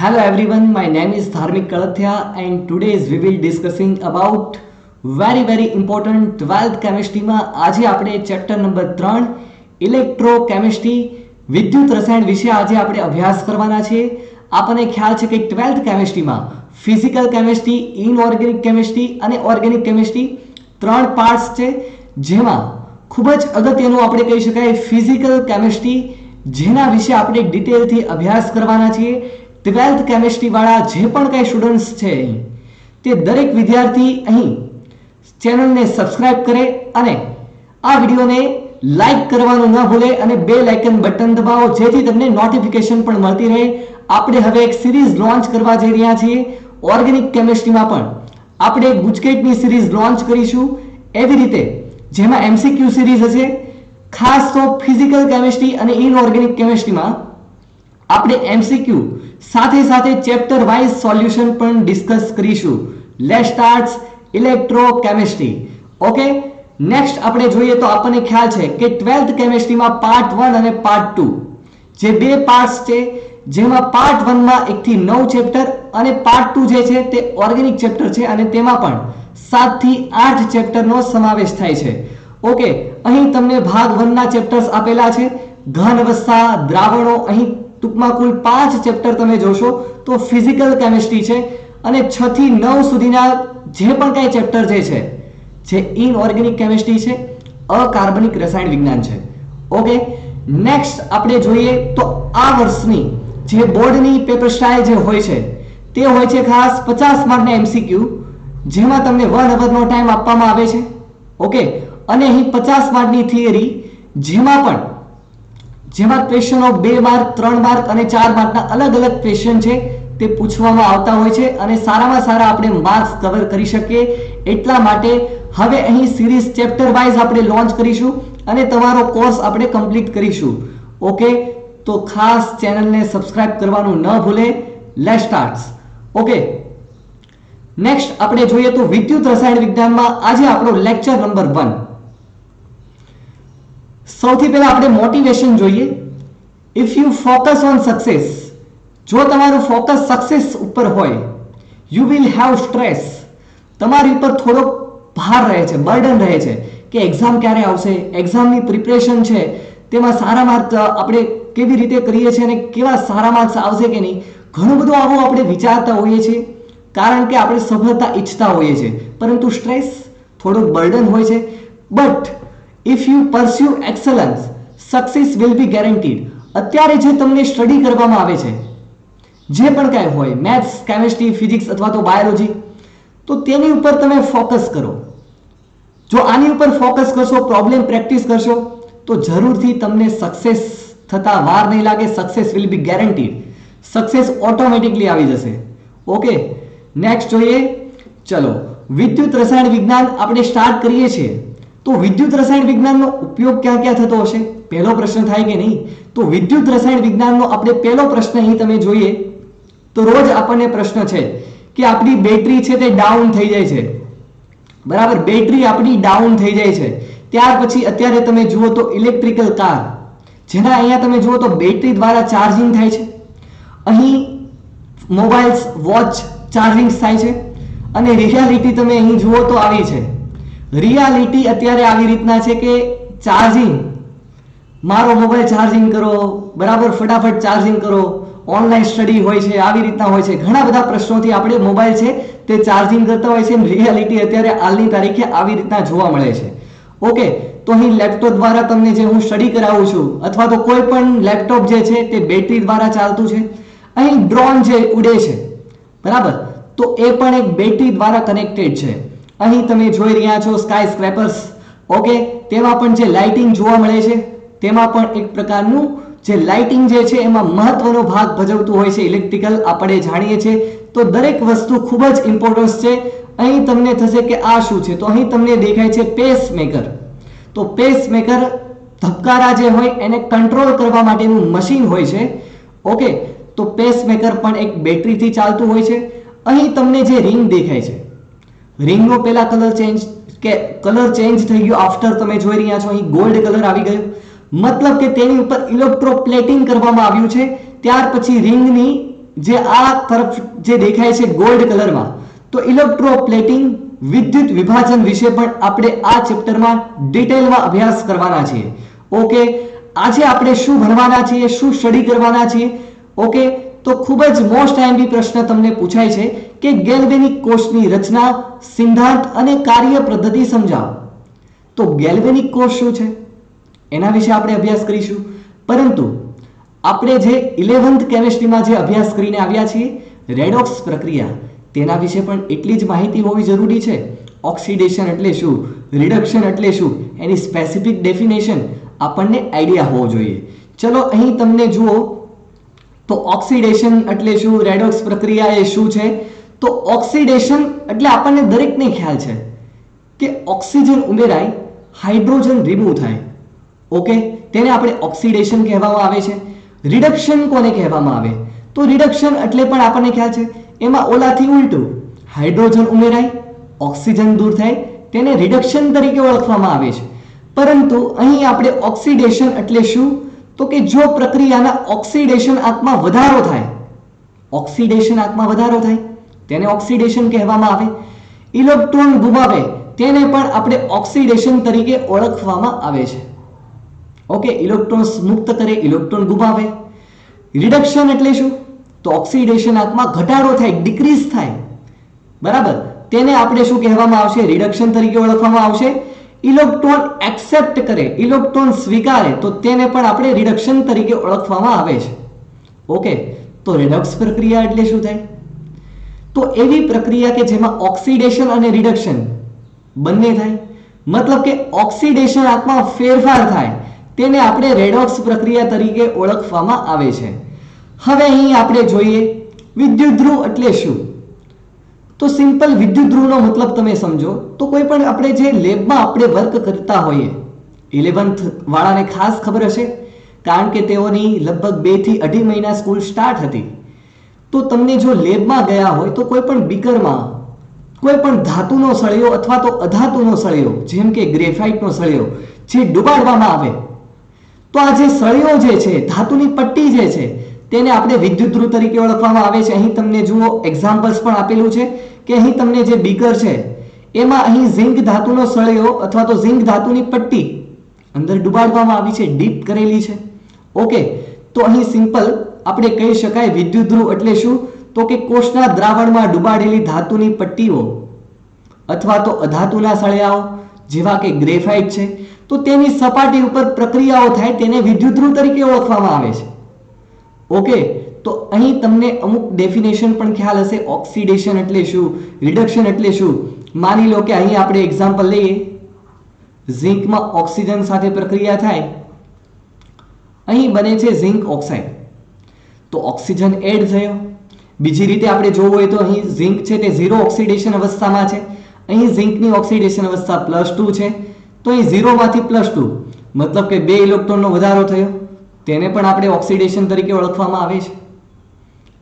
Hello everyone, my name is Dharmik Kalathia and today we will discussing about very important 12th chemistry માં આજે આપણે chapter number 3 electrochemistry વિદ્યુત રસાયણ વિશે આજે આપણે અભ્યાસ કરવાના છે। આપણને ખ્યાલ છે કે 12th કેમિસ્ટ્રીમાં ફિઝિકલ કેમિસ્ટ્રી, ઇનઓર્ગેનિક કેમિસ્ટ્રી અને ઓર્ગેનિક કેમિસ્ટ્રી ત્રણ પાર્ટ્સ છે, જેમાં ખૂબ જ અગત્યનું આપણે કહી શકાય ફિઝિકલ કેમિસ્ટ્રી, જેના વિશે આપણે ડિટેલથી અભ્યાસ કરવાના છીએ। 12th કેમિસ્ટ્રી વાળા જે પણ કઈ સ્ટુડન્ટ્સ છે તે દરેક વિદ્યાર્થી અહીં ચેનલને સબસ્ક્રાઇબ કરે અને આ વિડિયોને લાઈક કરવાનું ન ભૂલે અને બેલ આઇકન બટન દબાવો જેથી તમને નોટિફિકેશન પણ મળતી રહે। આપણે હવે એક સિરીઝ લોન્ચ કરવા જઈ રહ્યા છીએ ઓર્ગેનિક કેમિસ્ટ્રીમાં પણ આપણે ગુજકેટની સિરીઝ લોન્ચ કરીશું। એવી રીતે જેમાં એમસીક્યુ સિરીઝ હશે, ખાસ તો ફિઝિકલ કેમિસ્ટ્રી અને ઇનઓર્ગેનિક કેમિસ્ટ્રીમાં આપણે એમસીક્યુ સાથે સાથે ચેપ્ટર વાઇઝ સોલ્યુશન પણ ડિસ્કસ કરીશું। Let's start electrochemistry. Okay, next આપણે જોઈએ તો આપણને ખ્યાલ છે કે 12th કેમિસ્ટ્રીમાં પાર્ટ 1 અને પાર્ટ 2 જે બે પાર્ટ્સ છે, જેમાં પાર્ટ 1 માં 1 થી 9 ચેપ્ટર અને પાર્ટ 2 જે છે તે ઓર્ગેનિક ચેપ્ટર છે અને તેમાં પણ 7 થી 8 ચેપ્ટરનો સમાવેશ થાય છે। ઓકે, અહીં તમને ભાગ 1 ના ચેપ્ટર્સ આપેલા છે, ઘન અવસ્થા, દ્રાવણો। અહીં ટૂંકમાં કુલ 5 ચેપ્ટર તમે જોશો તો ફિઝિકલ કેમિસ્ટ્રી છે અને 6 થી 9 સુધીના જે પણ કાંઈ ચેપ્ટર જે ઇનઓર્ગેનિક કેમિસ્ટ્રી છે, અકાર્બનિક રસાયણ વિજ્ઞાન છે। ઓકે, નેક્સ્ટ આપણે જોઈએ તો આ વર્ષની જે બોર્ડની પેપર સ્ટાઇલ જે હોય છે તે હોય છે ખાસ 50 માર્કના એમસીક્યુ, જેમાં તમને 1 અવરનો ટાઈમ આપવામાં આવે છે। ઓકે, અને અહીં 50 માર્કની થિયરી, જેમાં ક્વેશ્ચનો 2 માર્ક, 3 માર્ક અને 4 માર્કના અલગ અલગ ક્વેશ્ચન છે તે પૂછવામાં આવતા હોય છે અને સારામાં સારા આપણે માર્ક્સ કવર કરી શકીએ। એટલા માટે હવે અહીં સિરીઝ ચેપ્ટર વાઇઝ આપણે લોન્ચ કરીશું અને તમારો કોર્સ આપણે કમ્પ્લીટ કરીશું। ઓકે, તો ખાસ ચેનલને સબસ્ક્રાઇબ કરવાનું ન ભૂલે। Let's start. ઓકે, નેક્સ્ટ આપણે જોઈએ તો વિદ્યુત રસાયણ વિજ્ઞાનમાં આજે આપણો લેક્ચર નંબર 1। સૌથી પહેલા આપણે મોટિવેશન જોઈએ। If you focus on success, જો તમારું ફોકસ સક્સેસ ઉપર હોય, યુ વિલ હેવ સ્ટ્રેસ, તમારી ઉપર થોડો ભાર રહે છે, બર્ડન રહે છે કે એક્ઝામ ક્યારે આવશે, એક્ઝામની પ્રિપરેશન છે તેમાં સારા માર્ક આપણે કેવી રીતે કરીએ છીએ અને કેવા સારા માર્ક્સ આવશે કે નહીં, ઘણું બધું આવું આપણે વિચારતા હોઈએ છીએ કારણ કે આપણે સફળતા ઈચ્છતા હોઈએ છીએ, પરંતુ સ્ટ્રેસ થોડું બર્ડન હોય છે। But if you pursue excellence, success will be guaranteed. અત્યારે જે તમને સ્ટડી કરવામાં આવે છે, જે પણ કાંઈ હોય, મેથ્સ, કેમિસ્ટ્રી, ફિઝિક્સ અથવા તો બાયોલોજી, તો તેની ઉપર તમે ફોકસ કરો। જો આની ઉપર ફોકસ કરશો, પ્રોબ્લેમ પ્રેક્ટિસ કરશો તો જરૂરથી તમને સક્સેસ થતા વાર નહીં લાગે। Success will be guaranteed, success automatically આવી જશે। ઓકે, નેક્સ્ટ જોઈએ। ચલો, વિદ્યુત રસાયણ વિજ્ઞાન આપણે સ્ટાર્ટ કરીએ છીએ તો વિદ્યુત રસાયણ વિજ્ઞાનનો ઉપયોગ ક્યાં ક્યાં થતો હશે, પહેલો પ્રશ્ન થાય કે નહીં? તો વિદ્યુત રસાયણ વિજ્ઞાનનો આપણે પહેલો પ્રશ્ન અહીં તમે જોઈએ તો રોજ આપણને પ્રશ્ન છે કે આપણી બેટરી છે તે ડાઉન થઈ જાય છે, બરાબર? બેટરી આપણી ડાઉન થઈ જાય છે, ત્યાર પછી અત્યારે તમે જુઓ તો ઇલેક્ટ્રિકલ કાર, જેના અહીંયા તમે જુઓ તો બેટરી દ્વારા ચાર્જિંગ થાય છે, અહીં મોબાઈલ્સ, વોચ ચાર્જિંગ થાય છે અને રિયાલિટી તમે અહીં જુઓ તો આવી છે। રિયાલિટી અત્યારે આવી રીતના છે કે ચાર્જિંગ, મારો મોબાઈલ ચાર્જિંગ કરો, બરાબર, ફટાફટ ચાર્જિંગ કરો, ઓનલાઈન સ્ટડી હોય છે, આવી રીતના હોય છે, ઘણા બધા પ્રશ્નોથી આપણે મોબાઈલ છે તે ચાર્જિંગ કરતા હોય છે। રિયાલિટી અત્યારે હાલની તારીખે આવી રીતના જોવા મળે છે। ઓકે, તો અહીં લેપટોપ દ્વારા તમને જે હું સ્ટડી કરાવું છું અથવા તો કોઈ પણ લેપટોપ જે છે તે બેટરી દ્વારા ચાલતું છે। અહીં ડ્રોન જે ઉડે છે, બરાબર, તો એ પણ એક બેટરી દ્વારા કનેક્ટેડ છે। અહીં તમે જોઈ રહ્યા છો સ્કાય સ્ક્રેપર્સ, ઓકે, તેમાં પણ જે લાઇટિંગ જોવા મળે છે તેમાં પણ એક પ્રકારનું જે લાઇટિંગ જે છે એમાં મહત્વનો ભાગ ભજવતું હોય છે ઇલેક્ટ્રિકલ, આપણે જાણીએ છીએ। તો દરેક વસ્તુ ખૂબ જ ઇમ્પોર્ટન્સ છે। અહીં તમને થશે કે આ શું છે, તો અહીં તમને દેખાય છે પેસમેકર। તો પેસમેકર ધબકારા જે હોય એને કંટ્રોલ કરવા માટેનું મશીન હોય છે। ઓકે, તો પેસમેકર પણ એક બેટરીથી ચાલતું હોય છે। અહીં તમને જે રિંગ દેખાય છે, રિંગનો પહેલા કલર ચેન્જ થઈ ગયો, આફ્ટર તમે જોઈ રહ્યા છો અહીં ગોલ્ડ કલર આવી ગયો, मतलब કે તેની ઉપર ઇલેક્ટ્રોપ્લેટિંગ કરવામાં આવ્યું છે। ત્યાર પછી રિંગની જે આ તરફ જે દેખાય છે ગોલ્ડ કલરમાં, તો ઇલેક્ટ્રોપ્લેટિંગ વિદ્યુત વિભાજન વિશે પણ આપણે આ ચેપ્ટરમાં ડિટેલમાં અભ્યાસ કરવાના છીએ. ઓકે, આજે આપણે શું ભણવાના છીએ, શું સ્ટડી કરવાના છીએ. ઓકે, તો ખૂબ જ મોસ્ટ આઈએમપી પ્રશ્ન તમને પૂછાય છે કે ગેલ્વેનિક કોષની રચના, સિદ્ધાંત અને કાર્ય પદ્ધતિ સમજાવો. તો ગેલ્વેનિક કોષ શું છે એના વિશે આપણે અભ્યાસ કરીશું. પરંતુ આપણે જે 11th કેમિસ્ટ્રીમાં જે અભ્યાસ કરીને આવ્યા છીએ રેડોક્સ પ્રક્રિયા, તેના વિશે પણ એટલી જ માહિતી હોવી જરૂરી છે. ઓક્સિડેશન એટલે શું, રિડક્શન એટલે શું, એની સ્પેસિફિક ડેફિનેશન આપણને આઈડિયા હોવો જોઈએ. ચલો અહીં તમને જુઓ તો ઓક્સિડેશન એટલે શું, રેડોક્સ પ્રક્રિયા એ શું છે. તો ઓક્સિડેશન એટલે આપણને દરેકને ખ્યાલ છે કે ઓક્સિજન ઉમેરાય, હાઇડ્રોજન રિમૂવ થાય. ઓકે, તેને આપણે ઓક્સિડેશન કહેવામાં આવે છે. રિડક્શન કોને કહેવામાં આવે, તો રિડક્શન એટલે પણ આપણને ખ્યાલ છે એમાં ઓલાથી ઉલટું, હાઇડ્રોજન ઉમેરાય, ઓક્સિજન દૂર થાય, તેને રિડક્શન તરીકે ઓળખવામાં આવે છે. પરંતુ અહીં આપણે ઓક્સિડેશન એટલે શું, તો કે જો પ્રક્રિયાના ઓક્સિડેશન આંકમાં વધારો થાય, ઓક્સિડેશન આંકમાં વધારો થાય તેને ઓક્સિડેશન કહેવામાં આવે. ઇલેક્ટ્રોન ગુમાવે તેને પણ આપણે ઓક્સિડેશન તરીકે ઓળખવામાં આવે છે. ઓકે, ઇલેક્ટ્રોન્સ મુક્ત કરે, ઇલેક્ટ્રોન ગુમાવે. રિડક્શન એટલે શું, તો ઓક્સિડેશન આંકમાં ઘટાડો થાય, ડિક્રીઝ થાય, બરાબર, તેને આપણે શું કહેવામાં આવશે, રિડક્શન તરીકે ઓળખવામાં આવશે. ઇલેક્ટ્રોન એક્સેપ્ટ કરે, ઇલેક્ટ્રોન સ્વીકારે, તો તેને પણ આપણે રિડક્શન તરીકે ઓળખવામાં આવે છે. ઓકે, તો રેડોક્સ પ્રક્રિયા એટલે શું થાય, તો એવી પ્રક્રિયા કે જેમાં ઓક્સિડેશન અને રિડક્શન બંને થાય, મતલબ કે ઓક્સિડેશન આંકમાં ફેરફાર થાય, તેને આપણે રેડોક્સ પ્રક્રિયા તરીકે ઓળખવામાં આવે છે. હવે અહીં આપણે જોઈએ વિદ્યુત ધ્રુવ એટલે શું. તો સિમ્પલ વિદ્યુત ધ્રુવનો મતલબ તમે સમજો તો કોઈ પણ આપણે જે લેબમાં આપણે વર્ક કરતા હોઈએ, 11th વાળાને ખાસ ખબર હશે કારણ કે તેઓની લગભગ 2 થી 2.5 મહિના સ્કૂલ સ્ટાર્ટ હતી. તો તમને જો લેબમાં ગયા હોય તો કોઈ પણ બીકરમાં કોઈ પણ ધાતુનો સળિયો અથવા તો અધાતુનો સળિયો, જેમ કે ગ્રેફાઇટનો સળિયો જે ડુબાડવામાં આવે, તો આ જે સળિયો જે છે, ધાતુની પટ્ટી જે છે, તેને આપણે વિદ્યુત ધ્રુવ તરીકે ઓળખવામાં આવે છે. અહીં તમને જુઓ એક્ઝામ્પલ્સ પણ આપેલું છે કે અહીં તમને જે બીકર છે એમાં અહીં ઝિંક ધાતુનો સળિયો અથવા તો ઝિંક ધાતુની પટ્ટી અંદર ડુબાડવામાં આવી છે, ડીપ કરેલી છે. ઓકે, તો અહીં સિમ્પલ આપણે કહી શકાય વિદ્યુત ધ્રુવ એટલે શું, તો કે કોષના દ્રાવણમાં ડુબાડેલી ધાતુની પટ્ટીઓ અથવા તો અધાતુના સળિયાઓ જેવા કે ગ્રેફાઇટ છે, તો તેની સપાટી ઉપર પ્રક્રિયાઓ થાય, તેને વિદ્યુત ધ્રુવ તરીકે ઓળખવામાં આવે છે. ઓકે, તો અહીં તમને અમુક ડેફિનેશન પણ ખ્યાલ હશે. ઓક્સિડેશન એટલે શું, રિડક્શન એટલે શું. માની લો કે અહીં આપણે એક્ઝામ્પલ લઈએ, ઝિંકમાં ઓક્સિજન સાથે પ્રક્રિયા થાય, અહીં બને છે ઝિંક ઓક્સાઇડ, તો ઓક્સિજન એડ થયો. બીજી રીતે આપણે જોવું હોય તો અહીં ઝિંક છે તે 0 ઓક્સિડેશન અવસ્થામાં છે, અહીં ઝિંકની ઓક્સિડેશન અવસ્થા +2 છે, તો અહીં 0 માંથી +2 મતલબ કે 2 ઇલેક્ટ્રોનનો વધારો થયો, તેને પણ આપણે ઓક્સિડેશન તરીકે ઓળખવામાં આવે છે.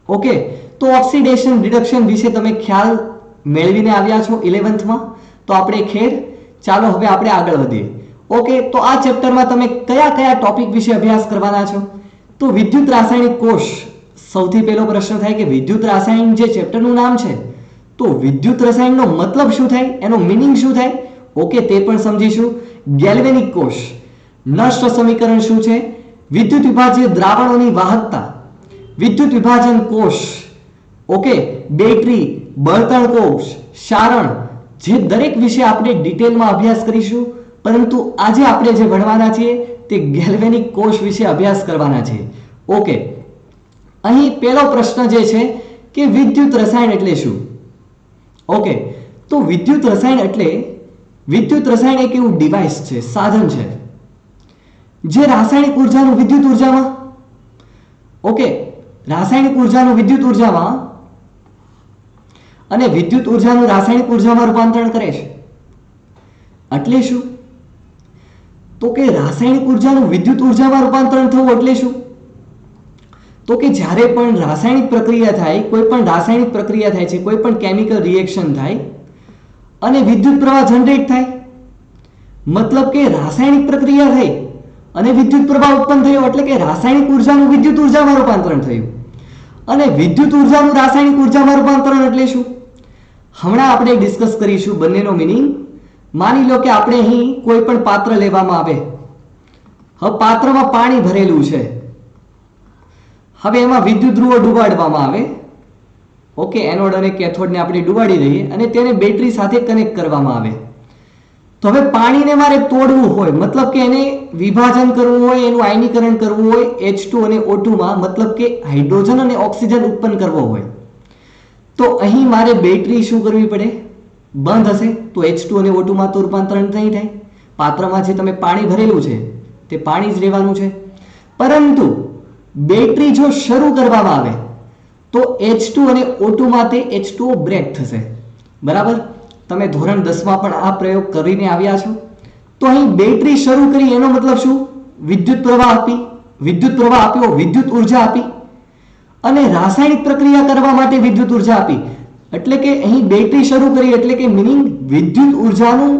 ઓકે, તો ઓક્સિડેશન રિડક્શન વિશે તમે ખ્યાલ મેળવીને આવ્યા છો 11th માં. તો આપણે ખેર, ચાલો હવે આપણે આગળ વધીએ. ઓકે, તો આ ચેપ્ટરમાં તમે કયા કયા ટોપિક વિશે અભ્યાસ કરવાના છો, તો વિદ્યુત રાસાયણિક કોષ. સૌથી પહેલો પ્રશ્ન થાય કે વિદ્યુત રસાયણ જે ચેપ્ટરનું નામ છે, તો વિદ્યુત રસાયણનો મતલબ શું થાય, એનો મીનિંગ શું થાય. ઓકે, તે પણ સમજીશું. ગેલ્વેનિક કોષ, નષ્ટ સમીકરણ શું છે, વિદ્યુત વિભાજ્ય દ્રાવણોની વાહકતા, વિદ્યુત વિભાજન કોષ, ઓકે, બેટરી, બળતણ કોષ, સારણ, જે દરેક વિશે આપણે ડિટેલમાં અભ્યાસ કરીશું. પરંતુ આજે આપણે જે ભણવાના છીએ તે ગેલ્વેનિક કોષ વિશે અભ્યાસ કરવાના છે. ઓકે, અહીં પહેલો પ્રશ્ન જે છે કે વિદ્યુત રસાયણ એટલે શું. ઓકે, તો વિદ્યુત રસાયણ એટલે, વિદ્યુત રસાયણ એક એવું ડિવાઇસ છે, સાધન છે જે રાસાયણિક ઉર્જાનું વિદ્યુત ઉર્જામાં, ઓકે, રાસાયણિક ઉર્જાનું વિદ્યુત ઉર્જામાં અને વિદ્યુત ઉર્જાનું રાસાયણિક ઉર્જામાં રૂપાંતરણ કરે છે. એટલે શું, તો કે રાસાયણિક ઉર્જાનું વિદ્યુત ઉર્જામાં રૂપાંતરણ થવું એટલે શું, તો કે જ્યારે પણ રાસાયણિક પ્રક્રિયા થાય, કોઈ પણ રાસાયણિક પ્રક્રિયા થાય છે, કોઈ પણ કેમિકલ રિએક્શન થાય અને વિદ્યુત પ્રવાહ જનરેટ થાય, મતલબ કે રાસાયણિક પ્રક્રિયા થઈ અને વિદ્યુત પ્રવાહ ઉત્પન્ન થયો, એટલે કે રાસાયણિક ઉર્જાનું વિદ્યુત ઉર્જામાં રૂપાંતરણ થયું. અને વિદ્યુત ઉર્જાનું રાસાયણિક ઉર્જામાં રૂપાંતરણ એટલે શું? હમણાં આપણે ડિસ્કસ કરીશું બંનેનો મિનિંગ. માની લો કે આપણે અહીં કોઈ પણ પાત્ર લેવામાં આવે. હવે પાત્રમાં પાણી ભરેલું છે. હવે એમાં વિદ્યુત ધ્રુવો ડુબાડવામાં આવે. ઓકે, એનોડ અને કેથોડને આપણે ડુબાડી દઈએ અને તેને બેટરી સાથે કનેક્ટ કરવામાં આવે. તો હવે પાણીને મારે તોડવું હોય, મતલબ કે એને વિભાજન કરવું હોય, એનું આયનીકરણ કરવું હોય H2 અને O2 માં, મતલબ કે હાઇડ્રોજન અને ઓક્સિજન ઉત્પન્ન કરવો હોય, તો અહીં મારે બેટરી શું કરવી પડે? બંધ હશે તો H2 અને O2 માં તો રૂપાંતરણ નહીં થાય. પાત્રમાં જે તમે પાણી ભરેલું છે તે પાણી જ રહેવાનું છે. પરંતુ બેટરી જો શરૂ કરવામાં આવે તો H2 અને O2 માં તે H2O બ્રેક થશે. બરાબર? તમે ધોરણ 10 માં પણ આ પ્રયોગ કરીને આવ્યા છો. તો અહીં બેટરી શરૂ કરી એનો મતલબ શું? વિદ્યુત પ્રવાહ આપ્યો, વિદ્યુત ઉર્જા આપી અને રાસાયણિક પ્રક્રિયા કરવા માટે વિદ્યુત ઉર્જા આપી. એટલે કે અહીં બેટરી શરૂ કરી એટલે કે મિનિંગ વિદ્યુત ઉર્જાનું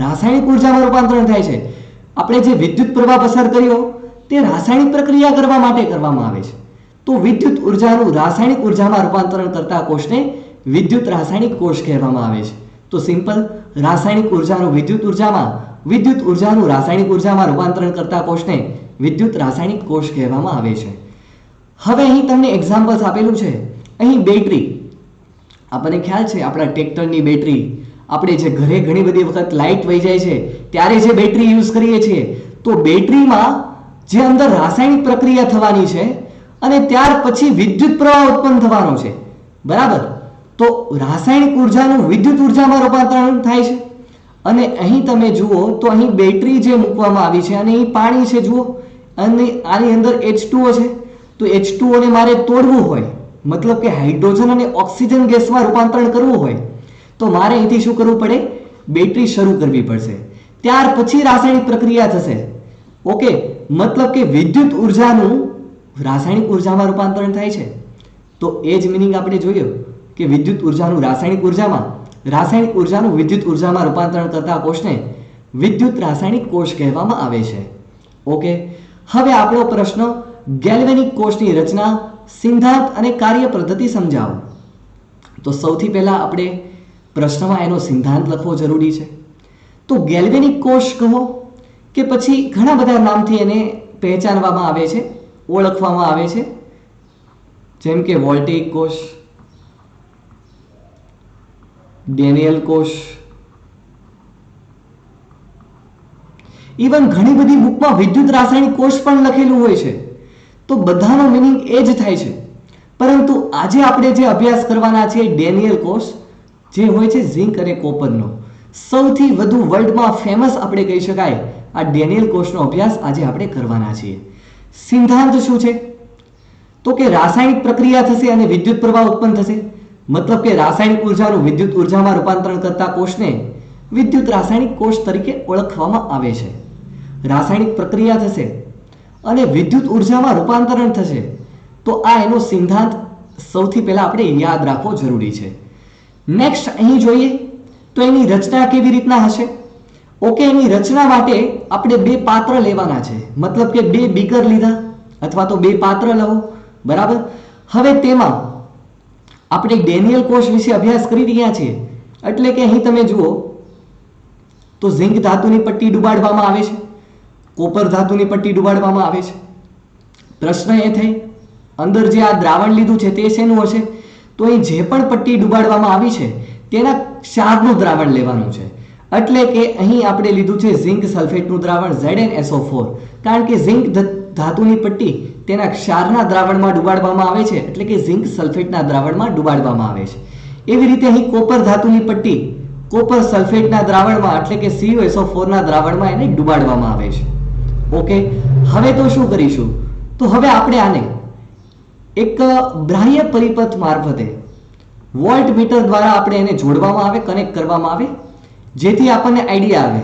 રાસાયણિક ઉર્જામાં રૂપાંતરણ થાય છે. આપણે જે વિદ્યુત પ્રવાહ પસાર કર્યો તે રાસાયણિક પ્રક્રિયા કરવા માટે કરવામાં આવે છે. તો વિદ્યુત ઉર્જાનું રાસાયણિક ઉર્જામાં રૂપાંતરણ કરતા કોષને વિદ્યુત રાસાયણિક કોષ કહેવામાં આવે છે. તો સિમ્પલ, રાસાયણિક ઉર્જાનું વિદ્યુત ઉર્જામાં, વિદ્યુત ઉર્જાનું રાસાયણિક ઉર્જામાં રૂપાંતરણ કરતા કોષને વિદ્યુત રાસાયણિક કોષ કહેવામાં આવે છે. હવે અહીં તમને એક્ઝામ્પલ્સ આપેલું છે. અહીં બેટરી, આપણને ખ્યાલ છે આપણા ટ્રેક્ટરની બેટરી, આપણે જે ઘરે ઘણી બધી વખત લાઇટ વહી જાય છે ત્યારે જે બેટરી યુઝ કરીએ છીએ, તો બેટરીમાં જે અંદર રાસાયણિક પ્રક્રિયા થવાની છે અને ત્યાર પછી વિદ્યુત પ્રવાહ ઉત્પન્ન થવાનો છે. બરાબર? તો રાસાયણિક ઉર્જાનું વિદ્યુત ઉર્જામાં રૂપાંતરણ થાય છે. અને અહીં તમે જુઓ તો અહીં બેટરી જે મૂકવામાં આવી છે અને અહીં પાણી છે, જુઓ, અને આની અંદર H2O છે. તો H2O ને મારે તોડવું હોય, મતલબ કે હાઇડ્રોજન અને ઓક્સિજન ગેસમાં રૂપાંતરણ કરવું હોય, તો મારે અહીંથી શું કરવું પડે? બેટરી શરૂ કરવી પડશે. ત્યાર પછી રાસાયણિક પ્રક્રિયા થશે. ઓકે, મતલબ કે વિદ્યુત ઉર્જાનું રાસાયણિક ઉર્જામાં રૂપાંતરણ થાય છે. તો એ જ મિનિંગ આપણે જોયું કે વિદ્યુત ઉર્જાનું રાસાયણિક ઉર્જામાં, રાસાયણિક ઉર્જાનું વિદ્યુત ઉર્જામાં રૂપાંતરણ કરતા કોષને વિદ્યુત રાસાયણિક કોષ કહેવામાં આવે છે. ઓકે, હવે આપણો પ્રશ્ન, ગેલ્વેનિક કોષની રચના, સિદ્ધાંત અને કાર્ય પદ્ધતિ સમજાવો. તો સૌથી પહેલા આપણે પ્રશ્નમાં એનો સિદ્ધાંત લખવો જરૂરી છે. તો ગેલ્વેનિક કોષ કહો કે પછી ઘણા બધા નામથી એને પહેચાનવામાં આવે છે, ઓળખવામાં આવે છે, જેમ કે વોલ્ટેઇક કોષ, ડેનિયલ કોષ, ઇવન ઘણી બધી બુકમાં વિદ્યુત રાસાયણિક કોષ પણ લખેલું હોય છે. તો બધાનો મિનિંગ એ જ થાય છે. પરંતુ આજે આપણે જે અભ્યાસ કરવાના છે ડેનિયલ કોષ, જે હોય છે ઝિંક અને કોપરનો. સૌથી વધુ વર્લ્ડમાં ફેમસ આપણે કહી શકાય આ ડેનિયલ કોષનો અભ્યાસ આજે આપણે કરવાના છીએ. સિદ્ધાંત શું છે? તો કે રાસાયણિક પ્રક્રિયા થશે અને વિદ્યુત પ્રવાહ ઉત્પન્ન થશે. મતલબ કે રાસાયણિક ઉર્જાનું વિદ્યુત ઉર્જામાં રૂપાંતરણ કરતા કોષને વિદ્યુત રાસાયણિક કોષ તરીકે ઓળખવામાં આવે છે. રાસાયણિક પ્રક્રિયા થશે અને વિદ્યુત ઉર્જામાં રૂપાંતરણ થશે. તો આ એનો સિદ્ધાંત સૌથી પહેલા આપણે યાદ રાખવો જરૂરી છે. નેક્સ્ટ અહીં જોઈએ તો એની રચના કેવી રીતના હશે. ઓકે, એની રચના માટે આપણે બે પાત્ર લેવાના છે, મતલબ કે બે બીકર લીધા અથવા તો બે પાત્ર લવો. બરાબર? હવે તેમાં આપણે ડેનિયલ કોષ વિશે અભ્યાસ કરી રહ્યા છીએ. એટલે કે અહીં તમે જુઓ તો ઝિંક ધાતુની પટ્ટી ડુબાડવામાં આવે છે, કોપર ધાતુની પટ્ટી ડુબાડવામાં આવે છે. પ્રશ્ન એ થઈ, અંદર જે આ દ્રાવણ લીધું છે તે શેનું હશે? તો અહીં જે પણ પટ્ટી ડુબાડવામાં આવી છે તેના ક્ષારનું દ્રાવણ લેવાનું છે. એટલે કે અહીં આપણે લીધું છે ઝિંક સલ્ફેટનું દ્રાવણ ZnSO4, કારણ કે ઝિંક ધાતુની પટ્ટી તેના ક્ષારના દ્રાવણમાં ડુબાડવામાં આવે છે, એટલે કે ઝિંક સલ્ફેટના દ્રાવણમાં ડુબાડવામાં આવે છે. એવી રીતે અહીં કોપર ધાતુની પટ્ટી કોપર સલ્ફેટના દ્રાવણમાં, એટલે કે CuSO4 ના દ્રાવણમાં એને ડુબાડવામાં આવે છે. ઓકે, હવે તો શું કરીશું? તો હવે આપણે આને એક બાહ્ય પરિપથ મારફતે વોલ્ટમીટર દ્વારા આપણે એને જોડવામાં આવે, કનેક્ટ કરવામાં આવે, જેથી આપણને આઈડિયા આવે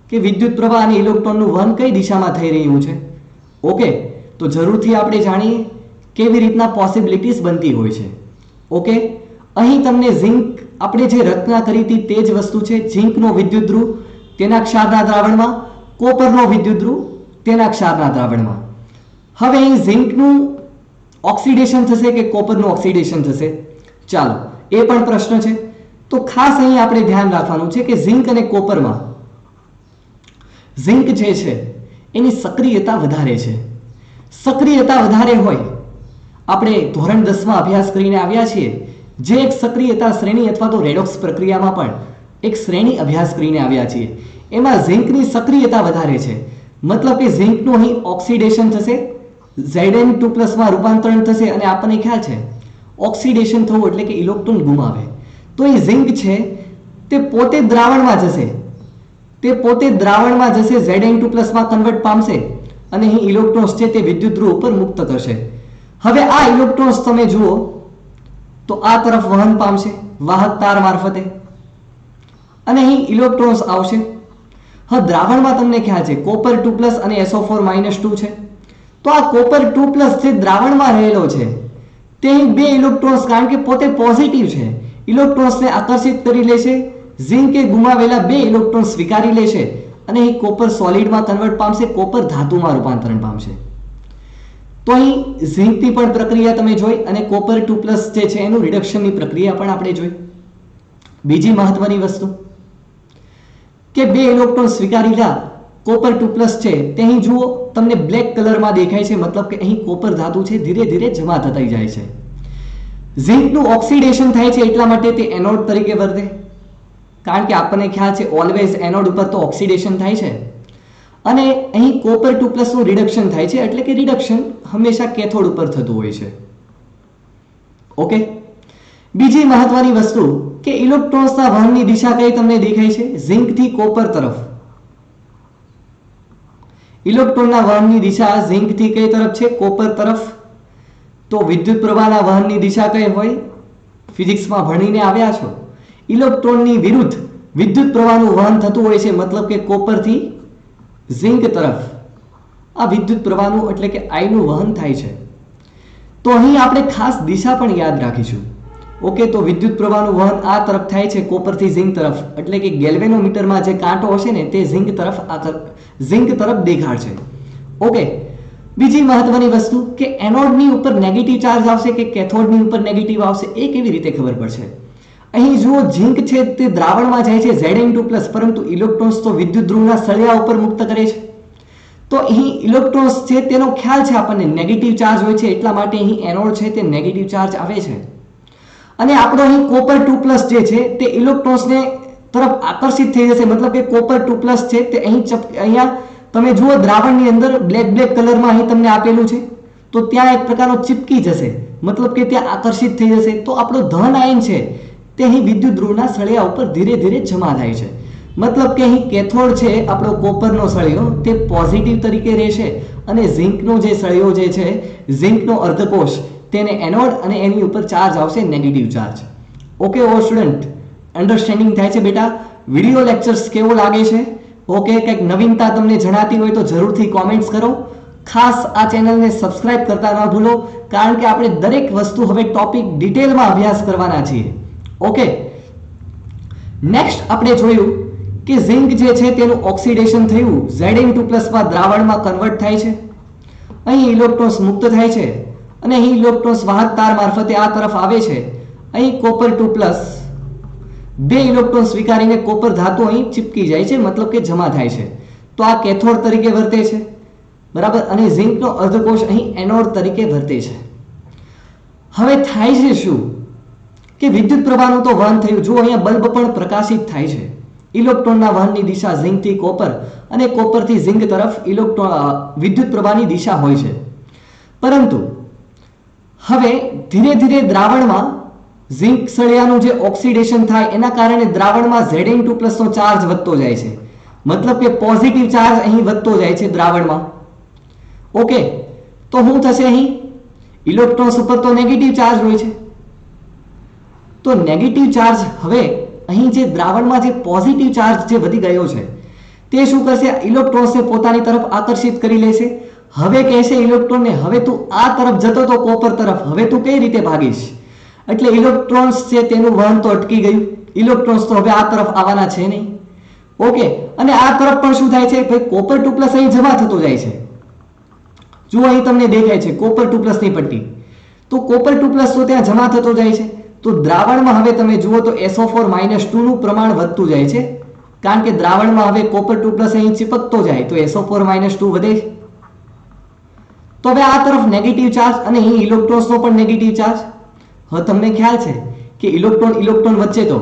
કે વિદ્યુત પ્રવાહ અને ઇલેક્ટ્રોનનું વહન કઈ દિશામાં થઈ રહ્યું છે. ઓકે, તો જરૂરથી આપણે જાણીએ કેવી રીતના પોસિબિલિટીઝ બનતી હોય છે. ઓકે, અહીં તમને ઝિંક આપણે જે રચના કરી હતી તે જ વસ્તુ છે. ઝિંકનો વિદ્યુત ધ્રુવ તેના ક્ષારના દ્રાવણમાં, કોપરનો વિદ્યુત ધ્રુવ તેના ક્ષારના દ્રાવણમાં. હવે અહીં ઝિંકનું ઓક્સિડેશન થશે કે કોપરનું ઓક્સિડેશન થશે? ચાલો એ પણ પ્રશ્ન છે. તો ખાસ અહીં આપણે ધ્યાન રાખવાનું છે કે ઝિંક અને કોપરમાં ઝિંક જે છે એની સક્રિયતા વધારે છે. સક્રિયતા વધારે હોય, આપણે ધોરણ 10 માં અભ્યાસ કરીને આવ્યા છીએ, જે એક સક્રિયતા શ્રેણી અથવા તો રેડોક્સ પ્રક્રિયામાં પણ એક શ્રેણી અભ્યાસ કરીને આવ્યા છીએ. એમાં ઝિંકની સક્રિયતા વધારે છે. મતલબ કે ઝિંકનું અહીં ઓક્સિડેશન થશે, Zn2+ માં રૂપાંતરણ થશે અને આપણને ખ્યાલ છે ઓક્સિડેશન થવું એટલે કે ઇલેક્ટ્રોન ગુમાવે. તો એ ઝિંક છે તે પોતે દ્રાવણમાં જશે, Zn2+ માં કન્વર્ટ પામશે અને અહીં ઇલેક્ટ્રોન્સ છે તે વિદ્યુત ધ્રુવ ઉપર મુક્ત કરશે. હવે આ ઇલેક્ટ્રોન્સ તમે જુઓ તો આ તરફ વહન પામશે વાહક તાર મારફતે અને અહીં ઇલેક્ટ્રોન્સ આવશે. હવે દ્રાવણમાં તમને ખ્યાલ છે Copper2+ અને SO4- છે. તો આ Copper2+ જે દ્રાવણમાં રહેલો છે તે અહીં બે ઇલેક્ટ્રોન્સ, કારણ કે પોતે પોઝિટિવ છે, ઇલેક્ટ્રોન્સને આકર્ષિત કરી લેશે. ઝિંકે ગુમાવેલા બે ઇલેક્ટ્રોન સ્વીકારી લેશે અને અહીં કોપર સોલિડમાં કન્વર્ટ પામશે, કોપર ધાતુમાં રૂપાંતરણ પામશે. તો અહીં ઝિંકની પણ પ્રક્રિયા તમે જોઈ અને Copper2+ જે છે એનું રિડક્શનની પ્રક્રિયા પણ આપણે જોઈ. બીજી મહત્વની વસ્તુ કે બે ઇલેક્ટ્રોન સ્વીકારેલા Copper2+ છે તે અહીં જુઓ તમને બ્લેક કલરમાં દેખાય છે, મતલબ કે અહીં કોપર ધાતુ છે ધીરે ધીરે જમા થતી જાય છે. ઝિંકનું ઓક્સિડેશન થાય છે એટલા માટે તે એનોડ તરીકે વર્તે, કારણ કે આપણને ખ્યાલ છે ઓલવેઝ એનોડ ઉપર તો ઓક્સિડેશન થાય છે. અને અહીં Copper2+ નું રિડક્શન થાય છે એટલે કે રિડક્શન હંમેશા કેથોડ ઉપર થતું હોય છે. ઓકે, બીજી મહત્વની વસ્તુ કે ઇલેક્ટ્રોન્સના વહનની દિશા કઈ તમને દેખાય છે? ઝિંક થી કોપર તરફ ઇલેક્ટ્રોનના વહનની દિશા ઝિંક થી કઈ તરફ છે? કોપર તરફ. તો વિદ્યુત પ્રવાહના વહનની દિશા કઈ હોય? ફિઝિક્સમાં ભણીને આવ્યા છો, ઇલેક્ટ્રોનની વિરુદ્ધ વિદ્યુત પ્રવાહનું વહન થતું હોય છે, મતલબ કે કોપર થી ઝિંક તરફ આ વિદ્યુત પ્રવાહનું એટલે કે આઈનું વહન થાય છે. તો અહીં આપણે ખાસ દિશા પણ યાદ રાખીશું. ઓકે, તો વિદ્યુત પ્રવાહનું વહન આ તરફ થાય છે કોપર થી ઝિંક તરફ, એટલે કે ગેલ્વેનોમીટરમાં જે કાંટો હશે ને તે ઝિંક તરફ દેખાડશે. ઓકે, બીજી મહત્વની વસ્તુ કે એનોડની ઉપર નેગેટિવ ચાર્જ આવશે કે કેથોડની ઉપર નેગેટિવ આવશે એ કેવી રીતે ખબર પડશે? અહીં જુઓ ઝિંક છે તે દ્રાવણમાં જાય છે Zn2+, પરંતુ ઇલેક્ટ્રોન્સ તો વિદ્યુત ધ્રુવના સળિયા ઉપર મુક્ત કરે છે. તો અહીં ઇલેક્ટ્રોન્સ છે તેનો ખ્યાલ છે આપણને નેગેટિવ ચાર્જ હોય છે, એટલા માટે અહીં એનોડ છે તે નેગેટિવ ચાર્જ આવે છે. અને આપણો અહીં Copper2+ જે છે તે ઇલેક્ટ્રોન્સને તરફ આકર્ષિત થઈ જશે, મતલબ કે Copper2+ છે તે અહીંયા તમે જુઓ દ્રાવણની અંદર બ્લેક કલરમાં અહીં તમને આપેલું છે, તો ત્યાં એક પ્રકારનો ચીપકી જશે, મતલબ કે ત્યાં આકર્ષિત થઈ જશે. તો આપણો ધન આયન છે તે અહીં વિદ્યુત ધ્રુવના સળિયા ઉપર ધીરે ધીરે જમા થાય છે, મતલબ કે અહીં કેથોડ છે આપણો કોપરનો સળિયો તે પોઝિટિવ તરીકે રહેશે અને ઝિંકનો જે સળિયો જે છે ઝિંકનો અર્ધકોષ તેને એનોડ અને એની ઉપર ચાર્જ આવશે નેગેટિવ ચાર્જ. ઓકે ઓ સ્ટુડન્ટ, અન્ડરસ્ટેન્ડિંગ થાય છે બેટા? વિડિયો લેક્ચર્સ કેવો લાગે છે? ઓકે, કંઈક નવીનતા તમને જણાતી હોય તો જરૂરથી કોમેન્ટ્સ કરો. ખાસ આ ચેનલને સબસ્ક્રાઇબ કરતા ન ભૂલો, કારણ કે આપણે દરેક વસ્તુ હવે ટોપિક ડિટેલમાં અભ્યાસ કરવાના છીએ. ઓકે, નેક્સ્ટ આપણે જોયું કે ઝિંક જે છે તેનું ઓક્સિડેશન થયું Zn2+ માં દ્રાવણમાં કન્વર્ટ થાય છે, અહીં ઇલેક્ટ્રોન્સ મુક્ત થાય છે અને અહીં ઇલેક્ટ્રોન્સ વાહક તાર મારફતે આ તરફ આવે છે. અહીં Copper2+ બે ઇલેક્ટ્રોન સ્વીકારીને કોપર ધાતુ અહીં ચીપકી જાય છે, મતલબ કે જમા થાય છે. તો આ કેથોડ તરીકે વર્તે છે, બરાબર, અને ઝિંકનો અર્ધકોષ અહીં એનોડ તરીકે વર્તે છે. હવે થાય છે શું કે વિદ્યુત પ્રવાહનું તો વહન થયું, જો અહીંયા બલ્બ પણ પ્રકાશિત થાય છે. ઇલેક્ટ્રોનના વહનની દિશા ઝિંક થી કોપર અને કોપર થી ઝિંક તરફ વિદ્યુત પ્રવાહની દિશા હોય છે. પરંતુ હવે ધીરે ધીરે દ્રાવણમાં ઝિંક સળિયાનું જે ઓક્સિડેશન થાય એના કારણે દ્રાવણમાં Zn2+ નો ચાર્જ વધતો જાય છે, મતલબ કે પોઝિટિવ ચાર્જ અહીં વધતો જાય છે દ્રાવણમાં. ઓકે, તો શું થશે? અહીં ઇલેક્ટ્રોન્સ ઉપર તો નેગેટિવ ચાર્જ હોય છે, તો નેગેટિવ ચાર્જ હવે અહીં જે દ્રાવણમાં જે પોઝિટિવ ચાર્જ જે વધી ગયો છે તે શું કરશે? ઇલેક્ટ્રોન્સને પોતાની તરફ આકર્ષિત કરી લેશે. હવે કહેશે ઇલેક્ટ્રોનને, હવે તું આ તરફ જતો તો કોપર તરફ, હવે તું કઈ રીતે ભાગીશ? એટલે ઇલેક્ટ્રોન્સ છે તેનું વહન તો અટકી ગયું, ઇલેક્ટ્રોન્સ તો હવે આ તરફ આવવાના છે નહીં. ઓકે, અને આ તરફ પણ શું થાય છે? ભાઈ Copper2+ અહીં જમા થતો જાય છે. જો અહીં તમને દેખાય છે Copper2+ ની પટ્ટી, તો કોપર 2+ તો ત્યાં જમા થતો જાય છે, તો દ્રાવણમાં હવે તમે જુઓ તો SO4-2 નું પ્રમાણ વધતું જાય છે, કારણ કે દ્રાવણમાં હવે કોપર 2+ અહીં ચિપકતો જાય તો SO4-2 વધે છે. તો હવે આ તરફ નેગેટિવ ચાર્જ અને અહીં ઇલેક્ટ્રોન્સનો પણ નેગેટિવ ચાર્જ. હવે તમને ખ્યાલ છે કે ઇલેક્ટ્રોન વચ્ચે તો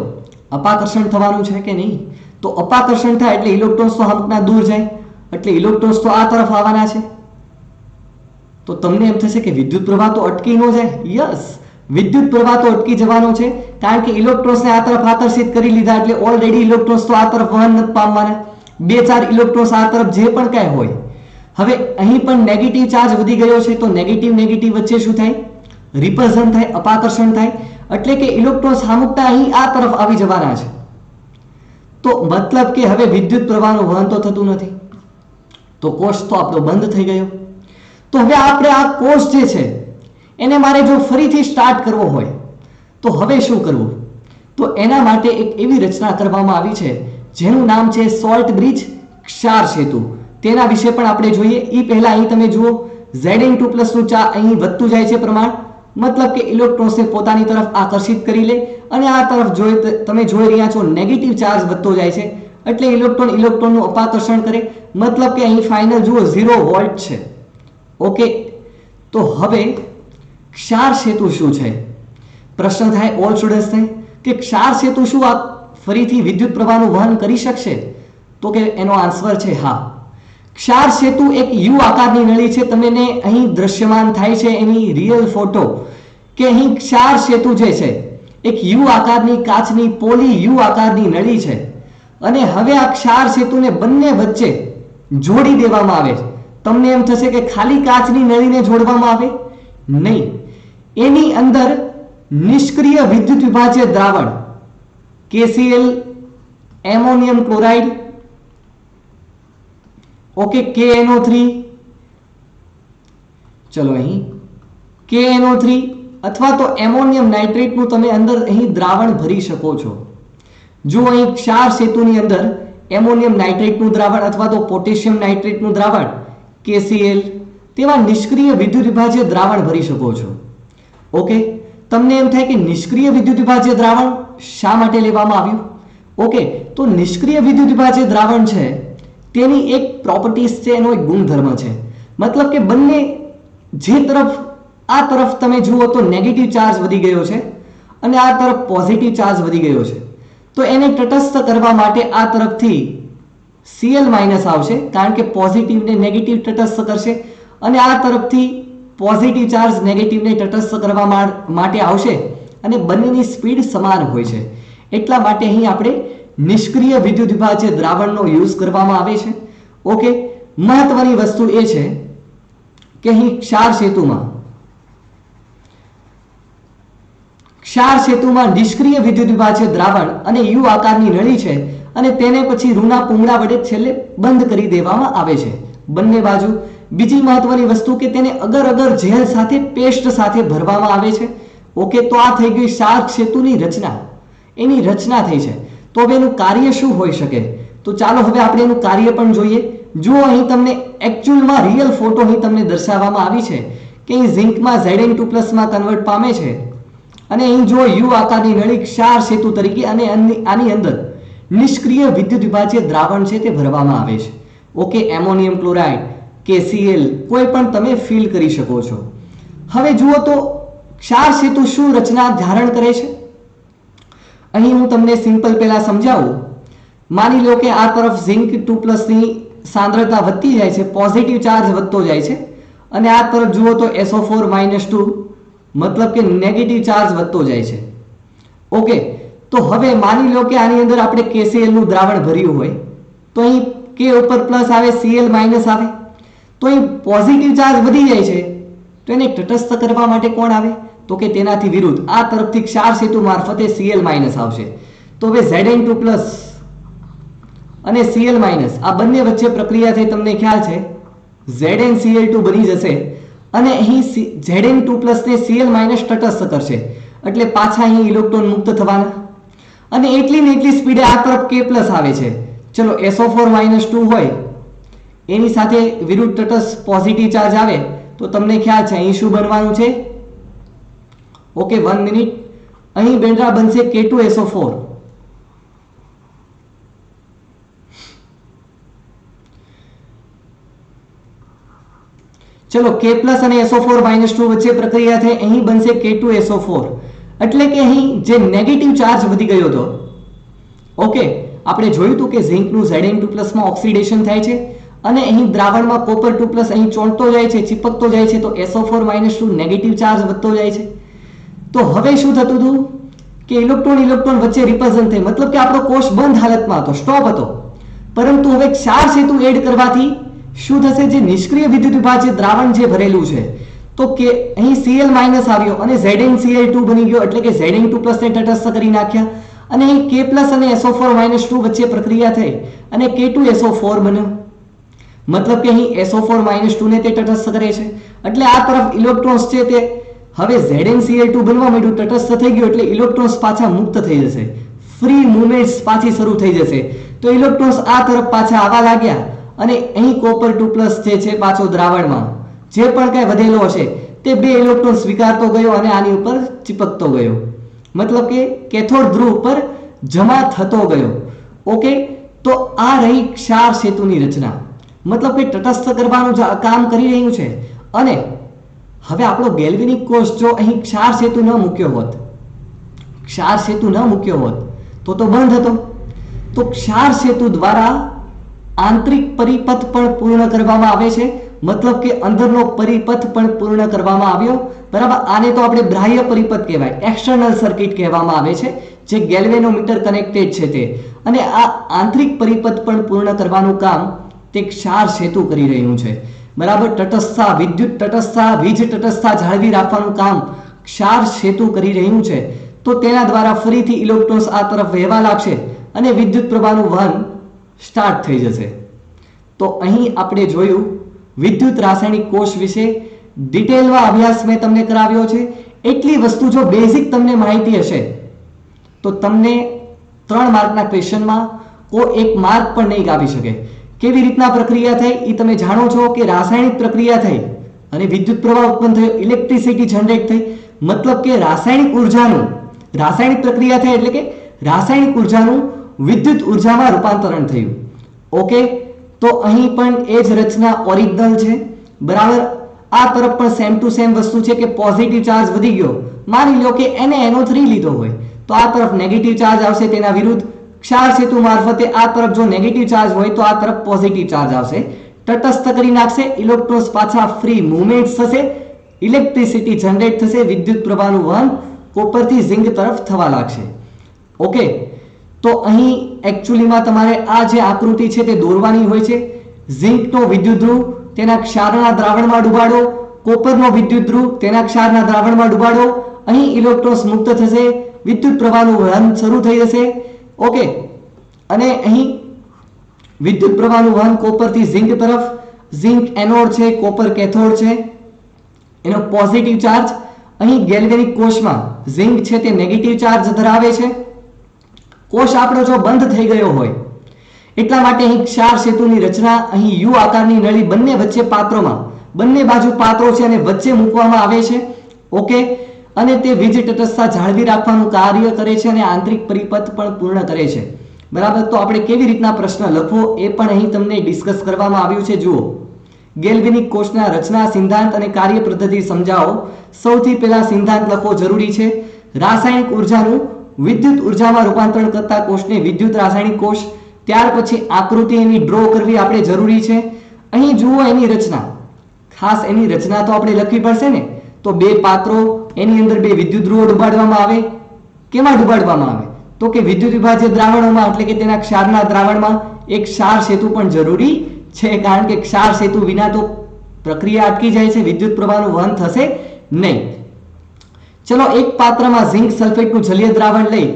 અપાકર્ષણ થવાનું છે કે નહીં? તો અપાકર્ષણ થાય એટલે ઇલેક્ટ્રોન્સ તો અમુકના દૂર જાય, એટલે ઇલેક્ટ્રોન્સ તો આ તરફ આવવાના છે. તો તમને એમ થશે કે વિદ્યુત પ્રવાહ તો અટકી ન જાય. યસ, વિદ્યુત પ્રવાહ તો અટકી જવાનો છે, કારણ કે ઇલેક્ટ્રોન્સને આ તરફ આકર્ષિત કરી લીધા એટલે ઓલરેડી ઇલેક્ટ્રોન્સ તો આ તરફ વહન નથી પામવાના. 2-4 ઇલેક્ટ્રોન્સ આ તરફ જે પણ કાંઈ હોય. હવે અહીં પણ નેગેટિવ ચાર્જ વધી ગયો છે, તો નેગેટિવ વચ્ચે શું થાય? રિપલ્ઝન થાય, અપાકર્ષણ થાય, એટલે કે ઇલેક્ટ્રોન્સ અમુકના અહીં આ તરફ આવી જવાના છે. તો મતલબ કે હવે વિદ્યુત પ્રવાહનું વહન તો થતું નથી, તો કોષ તો આપણો બંધ થઈ ગયો. તો હવે આપણે આ કોષ જે છે એને મારે જો ફરીથી સ્ટાર્ટ કરવો હોય તો હવે શું કરવું? તો એના માટે એક એવી રચના કરવામાં આવી છે જેનું નામ છે સોલ્ટ બ્રિજ, ક્ષાર સેતુ. તેના વિશે પણ આપણે જોઈએ. એ પહેલા અહીં તમે જુઓ Zn2+ નું અહીં વધતું જાય છે પ્રમાણ, મતલબ કે ઇલેક્ટ્રોન્સને પોતાની તરફ આકર્ષિત કરી લે, અને આ તરફ તમે જોઈ રહ્યા છો નેગેટિવ ચાર્જ વધતો જાય છે, એટલે ઇલેક્ટ્રોનનું અપાકર્ષણ કરે, મતલબ કે અહીં ફાઇનલ જુઓ 0 વોલ્ટ છે. ઓકે, તો હવે ક્ષાર સેતુ શું છે? પ્રશ્ન થાય ઓલ સ્ટુડન્ટ્સને કે ક્ષાર સેતુ શું આ ફરીથી વિદ્યુત પ્રવાહનું વહન કરી શકશે? તો કે એનો આન્સર છે હા. ક્ષાર સેતુ એક યુ આકારની નળી છે. તમને અહીં દ્રશ્યમાન થાય છે એની રિયલ ફોટો, કે અહીં ક્ષાર સેતુ જે છે એક યુ આકારની કાચની પોલી યુ આકારની નળી છે, અને હવે આ ક્ષાર સેતુને બંને વચ્ચે જોડી દેવામાં આવે છે. તમને એમ થશે કે ખાલી કાચની નળીને જોડવામાં આવે? નહીં, એની અંદર નિષ્ક્રિય વિદ્યુત વિભાજ્ય દ્રાવણ KCl, ammonium chloride, okay, KNO3, ચલો અહીં KNO3 અથવા તો એમોનિયમ નાઇટ્રેટનું તમે અંદર અહીં દ્રાવણ ભરી શકો છો. જો અહીં ક્ષાર સેતુની અંદર એમોનિયમ નાઇટ્રેટનું દ્રાવણ અથવા તો પોટેશિયમ નાઇટ્રેટનું દ્રાવણ KCl તેવા નિષ્ક્રિય વિદ્યુત વિભાજ્ય દ્રાવણ ભરી શકો છો. ઓકે, તમને એમ થાય કે નિષ્ક્રિય વિદ્યુત વિભાજ્ય દ્રાવણ શા માટે લેવામાં આવ્યું? ઓકે, તો નિષ્ક્રિય વિદ્યુત વિભાજ્ય દ્રાવણ છે તેની એક પ્રોપર્ટીઝ છે, એનો એક ગુણધર્મ છે, મતલબ કે બંને જે તરફ આ તરફ તમે જુઓ તો નેગેટિવ ચાર્જ વધી ગયો છે અને આ તરફ પોઝિટિવ ચાર્જ વધી ગયો છે, તો એને તટસ્થ કરવા માટે આ તરફથી Cl- આવશે, કારણ કે પોઝિટિવને નેગેટિવ તટસ્થ કરશે, અને આ તરફથી પોઝિટિવ ચાર્જ નેગેટિવને તટસ્થ કરવા માટે આવશે, અને બંનેની સ્પીડ સમાન હોય છે. એટલા માટે અહીં આપણે નિષ્ક્રિય વિદ્યુત વિભાજ્ય દ્રાવણનો યુઝ કરવામાં આવે છે. ઓકે, મહત્વની વસ્તુ એ છે કે અહીં ક્ષાર સેતુમાં નિષ્ક્રિય વિદ્યુત વિભાજ્ય દ્રાવણ અને યુ આકારની નળી છે, અને તેને પછી રૂના પૂંગળા વડે છેલ્લે બંધ કરી દેવામાં આવે છે બંને બાજુ. બીજી મહત્વની વસ્તુ કે તેને અગર જેલ સાથે પેસ્ટ સાથે ભરવામાં આવે છે. ઓકે, તો આ થઈ ગઈ ક્ષાર સેતુની રચના, એની રચના થઈ છે. તો હવે એનું કાર્ય શું હોઈ શકે? તો ચાલો હવે આપણે એનું કાર્ય પણ જોઈએ. જો અહીં તમને એકચ્યુઅલમાં રિયલ ફોટો અહીં તમને દર્શાવવામાં આવી છે કે અહીં ઝિંકમાં Zn2+ માં કન્વર્ટ પામે છે, અને અહીં જો યુ આકારની નળી ક્ષાર સેતુ તરીકે, અને આની અંદર નિષ્ક્રિય વિદ્યુત વિભાજ્ય દ્રાવણ છે તે ભરવામાં આવે છે. ઓકે, એમોનિયમ ક્લોરાઇડ, KCl કોઈ પણ તમે ફિલ કરી શકો છો. હવે જુઓ તો ક્ષાર સેતુ શું રચના ધારણ કરે છે? અહીં હું તમને સિમ્પલ પહેલા સમજાવું. માની લો કે આ તરફ Zn2+ ની સાંદ્રતા વધતી જાય છે, પોઝિટિવ ચાર્જ વધતો જાય છે, અને આ તરફ જુઓ તો SO4-2 મતલબ કે નેગેટિવ ચાર્જ વધતો જાય છે. ઓકે, તો હવે માની લો કે આની અંદર આપણે KCl નું દ્રાવણ ભર્યું હોય, તો અહીં K ઉપર પ્લસ આવે, Cl માઇનસ આવે, તો અહીં પોઝિટિવ ચાર્જ વધી જાય છે, તો એને તટસ્થ કરવા માટે કોણ આવે? તો કે તેનાથી વિરુદ્ધ આ તરફથી ક્ષાર સેતુ મારફતે Cl- આવશે. તો હવે Zn2+ અને Cl- આ બંને વચ્ચે પ્રક્રિયા થઈ, તમને ખ્યાલ છે ZnCl2 બની જશે, અને અહીં Zn2+ ને Cl- તટસ્થ કરશે, એટલે પાછા અહીં ઇલેક્ટ્રોન મુક્ત થવાના, અને એટલી ને એટલી સ્પીડે આ તરફ K+ આવે છે. ચલો SO4-2 હોય એની સાથે વિરુદ્ધ તટસ્થ પોઝિટિવ ચાર્જ આવે, તો તમને ખ્યાલ છે અહીં શું બનવાનું છે? Okay 1 minute. અહીં બેન્ડ્રા બનશે K2SO4. ચલો K+ અને SO4-2 વચ્ચે પ્રક્રિયા થઈ, અહીં બનશે K2SO4. એટલે કે અહીં જે નેગેટિવ ચાર્જ વધી ગયો હતો, ઓકે, આપણે જોયું હતું કે ઝિંકનું Zn2+ માં ઓક્સિડેશન થાય છે અને અહીં દ્રાવણમાં Copper2+ અહીં ચોંટતો જાય છે, ચીપકતો જાય છે, તો SO4-2 નેગેટિવ ચાર્જ વધતો જાય છે. તો હવે શું થતું હતું કે ઇલેક્ટ્રોન વચ્ચે રિપલ્ઝન થઈ, મતલબ કે આપણો કોષ બંધ હાલતમાં હતો, સ્ટોપ હતો. પરંતુ હવે ક્ષાર સેતુ એડ કરવાથી શું થશે? જે નિષ્ક્રિય વિદ્યુત વિભાજ્ય દ્રાવણ જે ભરેલું છે, તો કે અહીં Cl- આવ્યો અને ZnCl2 બની ગયો, એટલે કે Zn2+ ને તટસ્થ કરી નાખ્યા અને અહીં K+ અને SO4-2 વચ્ચે પ્રક્રિયા થઈ અને K2SO4 બન્યો. મતલબ કે અહીં SO4-2 ને તે તટસ્થ કરે છે, એટલે આ તરફ ઇલેક્ટ્રોન્સ છે તે હવે ZnCl2 બનવા માંડ્યું, તટસ્થ થઈ ગયું, એટલે ઇલેક્ટ્રોન્સ પાછા મુક્ત થઈ જશે, ફ્રી મૂવમેન્ટ્સ પાછી શરૂ થઈ જશે. તો ઇલેક્ટ્રોન્સ આ તરફ પાછા આવવા લાગ્યા અને અહીં Copper2+ જે છે પાછો દ્રાવણમાં જે પણ કઈ વધેલો હશે તે બે ઇલેક્ટ્રોન સ્વીકારતો ગયો અને આની ઉપર ચીપકતો ગયો, મતલબ કે કેથોડ ધ્રુવ ઉપર જમા થતો ગયો. ઓકે, તો આ રહી ક્ષાર સેતુની રચના, મતલબ કે તટસ્થ કરવાનું કામ કરી રહ્યું છે. અને હવે આપણો ગેલ્વેનિક કોષ જો અહીં ક્ષાર સેતુ ન મૂક્યો હોત, તો બંધ હતો. તો ક્ષાર સેતુ દ્વારા આંતરિક પરિપથ પણ પૂર્ણ કરવામાં આવે છે, મતલબ કે અંદરનો પરિપથ પણ પૂર્ણ કરવામાં આવ્યો, બરાબર. આને તો આપણે બાહ્ય પરિપથ કહેવાય, એક્સટર્નલ સર્કિટ કહેવામાં આવે છે, જે ગેલ્વેનોમીટર કનેક્ટેડ છે તે. અને આ આંતરિક પરિપથ પણ પૂર્ણ કરવાનું કામ તે ક્ષાર સેતુ કરી રહ્યું છે, બરાબર. તટસ્થતા, વિદ્યુત તટસ્થતા, વીજ તટસ્થતા જાળવી રાખવાનું કામ ક્ષાર સેતુ કરી રહ્યું છે. તો તેના દ્વારા ફરીથી ઇલેક્ટ્રોન્સ આ તરફ વહેવા લાગશે અને વિદ્યુત પ્રવાહનું વહન સ્ટાર્ટ થઈ જશે. તો અહીં આપણે જોયું વિદ્યુત રાસાયણિક કોષ વિશે ડિટેલમાં અભ્યાસ મેં તમને કરાવ્યો છે. એટલી વસ્તુ જો બેઝિક તમને માહિતી હશે તો તમને 3 માર્કના ક્વેશ્ચનમાં કોઈ 1 માર્ક પણ નહીં કાપી શકે. કેવી રીતના પ્રક્રિયા થઈ એ તમે જાણો છો કે રાસાયણિક પ્રક્રિયા થઈ અને વિદ્યુત પ્રવાહ ઉત્પન્ન થયો, ઇલેક્ટ્રિસિટી જનરેટ થઈ, મતલબ કે રાસાયણિક પ્રક્રિયા થઈ એટલે કે રાસાયણિક ઉર્જાનું વિદ્યુત ઉર્જામાં રૂપાંતરણ થયું. ઓકે, તો અહીં પણ એ જ રચના ઓરિજિનલ છે, બરાબર. આ તરફ પણ સેમ ટુ સેમ વસ્તુ છે કે પોઝિટિવ ચાર્જ વધી ગયો, માની લો કે NaNO3 લીધો હોય તો આ તરફ નેગેટિવ ચાર્જ આવશે, તેના વિરુદ્ધ ક્ષાર સેતુ મારફતે આ તરફ જો નેગેટિવ ચાર્જ હોય તો આ તરફ પોઝિટિવ ચાર્જ આવશે, તટસ્થ કરી નાખશે, ઇલેક્ટ્રોન્સ પાછા ફ્રી મૂવમેન્ટ થશે, ઇલેક્ટ્રિસિટી જનરેટ થશે, વિદ્યુત પ્રવાહનું વહન કોપરથી ઝિંક તરફ થવા લાગશે. ઓકે, તો અહીં એકચ્યુઅલીમાં તમારે આ જે આકૃતિ છે તે દોરવાની હોય છે. ઝિંકનો વિદ્યુત ધ્રુવ તેના ક્ષારના દ્રાવણમાં ડુબાડો, કોપરનો વિદ્યુત ધ્રુવ તેના ક્ષારના દ્રાવણમાં ડુબાડો, અહીં ઇલેક્ટ્રોન્સ મુક્ત થશે, વિદ્યુત પ્રવાહનું વહન શરૂ થઈ જશે. ઓકે, અને અહીં વિદ્યુત પ્રવાહનું વહન કોપરથી ઝિંક તરફ, ઝિંક એનોડ છે, કોપર કેથોડ છે, એનો પોઝિટિવ ચાર્જ. અહીં ગેલ્વેનિક કોષમાં ઝિંક છે તે નેગેટિવ ચાર્જ ધરાવે છે. કોષ આપણો જો બંધ થઈ ગયો હોય એટલા માટે અહીં ક્ષાર સેતુની રચના, અહીં યુ આકારની નળી બંને વચ્ચે પાત્રોમાં, બંને બાજુ પાત્રો છે અને વચ્ચે મૂકવામાં આવે છે. ઓકે, અને તે વીજ તટસ્થતા જાળવી રાખવાનું કાર્ય કરે છે અને આંતરિક પરિપથ પણ પૂર્ણ કરે છે, બરાબર. તો આપણે કેવી રીતના પ્રશ્ન લખવો એ પણ અહીં તમને ડિસ્કસ કરવામાં આવ્યું છે. જુઓ, ગેલ્વેનિક કોષના રચના, સિદ્ધાંત અને કાર્ય પદ્ધતિ સમજાવો. સૌથી પહેલા સિદ્ધાંત લખવો જરૂરી છે. રાસાયણિક ઉર્જાનું વિદ્યુત ઉર્જામાં રૂપાંતરણ કરતા કોષને વિદ્યુત રાસાયણિક કોષ. ત્યાર પછી આકૃતિ એની ડ્રો કરવી આપણે જરૂરી છે. અહીં જુઓ એની રચના, ખાસ એની રચના તો આપણે લખવી પડશે ને. તો 2 પાત્રો, એની અંદર 2 વિદ્યુત ધ્રુવો ડુબાડવામાં આવે. કેમાં ડુબાડવામાં આવે? તો કે વિદ્યુત વિભાજ્ય દ્રાવણોમાં, એટલે કે તેના ક્ષારના દ્રાવણમાં. એક ક્ષાર સેતુ પણ જરૂરી છે, કારણ કે ક્ષાર સેતુ વિના તો પ્રક્રિયા અટકી જાય છે, વિદ્યુત પ્રવાહનું વહન થશે નહીં. ચલો, એક પાત્રમાં ઝિંક સલ્ફેટનું જલીય દ્રાવણ લઈ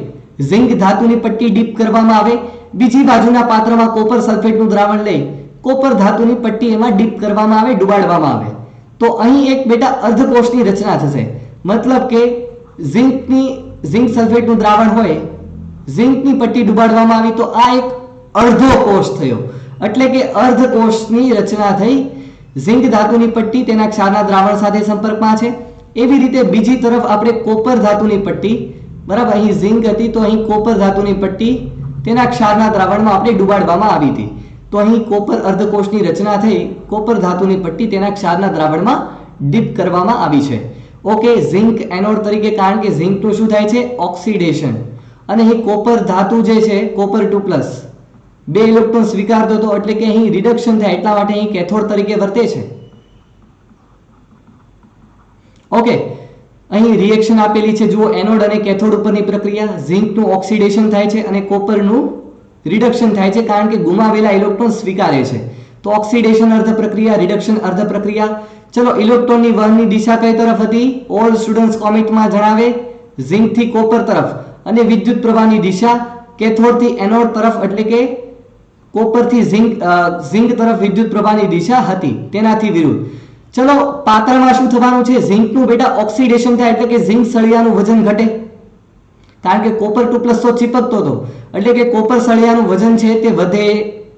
ઝિંક ધાતુની પટ્ટી ડીપ કરવામાં આવે. બીજી બાજુના પાત્રમાં કોપર સલ્ફેટનું દ્રાવણ લઈ કોપર ધાતુની પટ્ટી એમાં ડીપ કરવામાં આવે, ડુબાડવામાં આવે. તો અહીં એક બેટા અર્ધકોષની રચના થશે, મતલબ કે ઝિંક સલ્ફેટનું દ્રાવણ હોય, ઝિંકની પટ્ટી ડુબાડવામાં આવી તો આ એક અર્ધો કોષ થયો, એટલે કે અર્ધકોષની રચના થઈ. ઝિંક ધાતુની પટ્ટી તેના ક્ષારના દ્રાવણ સાથે સંપર્કમાં છે, એવી રીતે બીજી તરફ આપણે કોપર ધાતુની પટ્ટી, બરાબર, અહીં ઝિંક હતી તો અહીં કોપર ધાતુની પટ્ટી તેના ક્ષારના દ્રાવણમાં આપણે ડુબાડવામાં આવી હતી. તો અહીં કોપર અર્ધકોષની રચના થઈ, કોપર ધાતુની પટ્ટી તેના ક્ષારના દ્રાવણમાં ડીપ કરવામાં આવી છે. ઓકે, ઝિંક એનોડ તરીકે, કારણ કે ઝિંકનું શું થાય છે? ઓક્સિડેશન. અને અહીં કોપર ધાતુ જે છે, કોપર 2+, 2 ઇલેક્ટ્રોન સ્વીકારતો હતો એટલે કે અહીં રિડક્શન થાય, એટલા માટે અહીં કેથોડ તરીકે વર્તે છે. ઓકે, અહીં રિએક્શન આપેલી છે, જુઓ, એનોડ અને કેથોડ ઉપરની પ્રક્રિયા. ઝિંકનું ઓક્સિડેશન થાય છે અને કોપરનું રિડક્શન થાય છે, કારણ કે ગુમાવેલા ઇલેક્ટ્રોન સ્વીકારે છે. તો ઓક્સિડેશન અર્ધ પ્રક્રિયા, રિડક્શન અર્ધ પ્રક્રિયા. ચલો, ઇલેક્ટ્રોનની વહનની દિશા કઈ તરફ હતી? ઓલ સ્ટુડન્ટ્સ કોમેન્ટમાં જણાવે. ઝિંક થી કોપર તરફ. અને વિદ્યુત પ્રવાહની દિશા કેથોડ થી એનોડ તરફ, એટલે કે કોપર થી ઝિંક તરફ વિદ્યુત પ્રવાહની દિશા હતી, તેનાથી વિરુદ્ધ. ચલો, પાત્રમાં શું થવાનું છે? ઝિંકનું બેટા ઓક્સિડેશન થાય એટલે કે ઝિંક સળિયાનું વજન ઘટે, કારણ કે કોપર 2+ તો ચીપકતો હતો, એટલે કે કોપર સળિયાનું વજન છે તે વધે.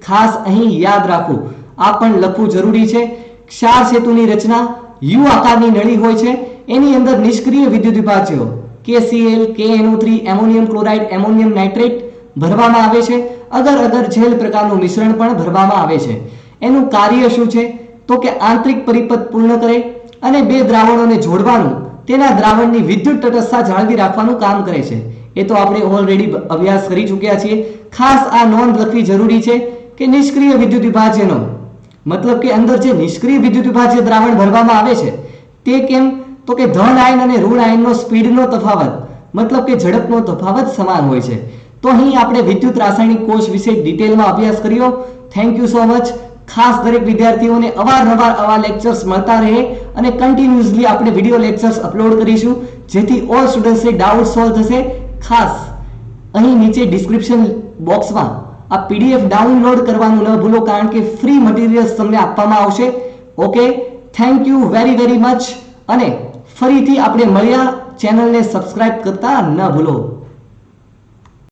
ખાસ અહીં યાદ રાખવું, આ પણ લખવું જરૂરી છે. ક્ષાર સેતુની રચના યુ આકારની નળી હોય છે, એની અંદર નિષ્ક્રિય વિદ્યુત વિભાજ્યો KCl, KNO3, ammonium chloride, ammonium nitrate ભરવામાં આવે છે. અગર જેલ પ્રકારનું મિશ્રણ પણ ભરવામાં આવે છે. એનું કાર્ય શું છે? તો કે આંતરિક પરિપથ પૂર્ણ કરે અને બે દ્રાવણોને જોડવાનું, તેના દ્રાવણની વિદ્યુત તટસ્થતા જાળવી રાખવાનું કામ કરે છે. એ તો આપણે ઓલરેડી અભ્યાસ કરી ચૂક્યા છીએ. ખાસ આ નોંધ લખવી જરૂરી છે કે નિષ્ક્રિય વિદ્યુત વિભાજ્યનો મતલબ કે અંદર જે નિષ્ક્રિય વિદ્યુત વિભાજ્ય દ્રાવણ ભરવામાં આવે છે તે કેમ? તો કે ધન આયન અને ઋણ આયનનો સ્પીડનો તફાવત, મતલબ કે ઝડપનો તફાવત સમાન હોય છે. તો અહીં આપણે વિદ્યુત રાસાયણિક કોષ વિશે ડિટેલમાં અભ્યાસ કર્યો. Thank you so much. ખાસ દરેક વિદ્યાર્થીઓને અવારનવાર આવા લેક્ચર્સ મળતા રહે અને કન્ટિન્યુઅસલી આપણે વિડિયો લેક્ચર્સ અપલોડ કરીશું, જેથી ઓલ સ્ટુડન્ટ્સને ડાઉટ સોલ્વ થશે. ખાસ અહીં નીચે ડિસ્ક્રિપ્શન બોક્સમાં આ PDF ડાઉનલોડ કરવાનું ન ભૂલો, કારણ કે ફ્રી મટીરીયલ્સ તમને આપવામાં આવશે. Okay, thank you very much. અને ફરીથી આપણે મળ્યા. ચેનલને સબસ્ક્રાઇબ કરતા ન ભૂલો.